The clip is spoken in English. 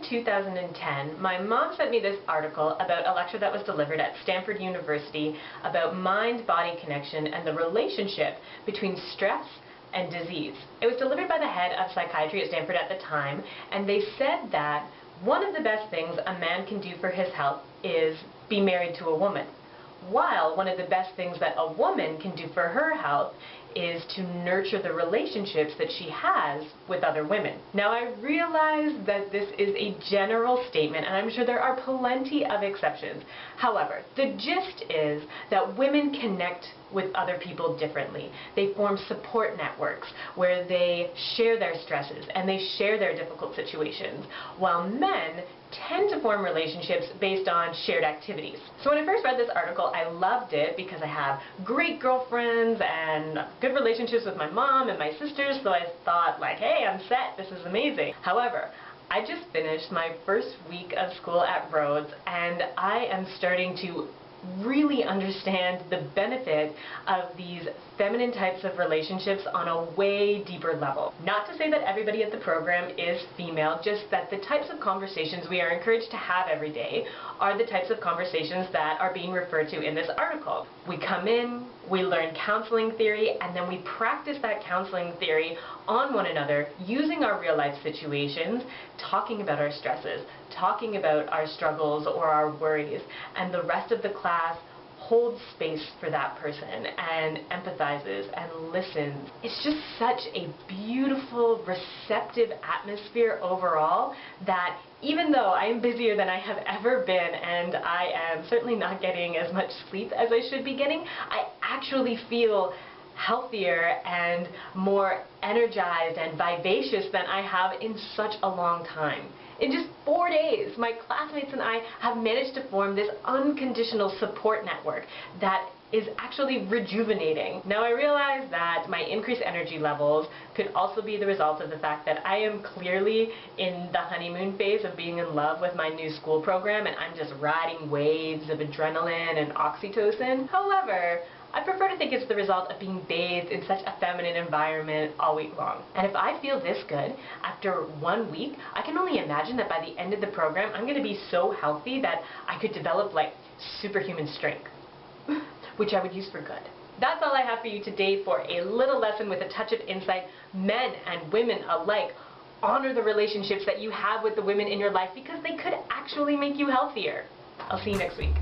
2010, my mom sent me this article about a lecture that was delivered at Stanford University about mind-body connection and the relationship between stress and disease. It was delivered by the head of psychiatry at Stanford at the time, and they said that one of the best things a man can do for his health is be married to a woman, while one of the best things that a woman can do for her health is to nurture the relationships that she has with other women. Now, I realize that this is a general statement, and I'm sure there are plenty of exceptions. However, the gist is that women connect with other people differently. They form support networks where they share their stresses and they share their difficult situations, while men tend to form relationships based on shared activities. So when I first read this article, I loved it because I have great girlfriends and good relationships with my mom and my sisters, so I thought, like, hey, I'm set, this is amazing. However, I just finished my first week of school at Rhodes, and I am starting to really understand the benefit of these feminine types of relationships on a way deeper level. Not to say that everybody at the program is female, just that the types of conversations we are encouraged to have every day are the types of conversations that are being referred to in this article. We come in, we learn counseling theory, and then we practice that counseling theory on one another using our real life situations, talking about our stresses, talking about our struggles or our worries, and the rest of the class holds space for that person and empathizes and listens. It's just such a beautiful, receptive atmosphere overall that even though I am busier than I have ever been and I am certainly not getting as much sleep as I should be getting, I actually feel healthier and more energized and vivacious than I have in such a long time. In just 4 days, my classmates and I have managed to form this unconditional support network that is actually rejuvenating. Now, I realize that my increased energy levels could also be the result of the fact that I am clearly in the honeymoon phase of being in love with my new school program, and I'm just riding waves of adrenaline and oxytocin. However, I prefer to think it's the result of being bathed in such a feminine environment all week long. And if I feel this good after 1 week, I can only imagine that by the end of the program, I'm going to be so healthy that I could develop like superhuman strength, which I would use for good. That's all I have for you today for a little lesson with a touch of insight. Men and women alike, honor the relationships that you have with the women in your life because they could actually make you healthier. I'll see you next week.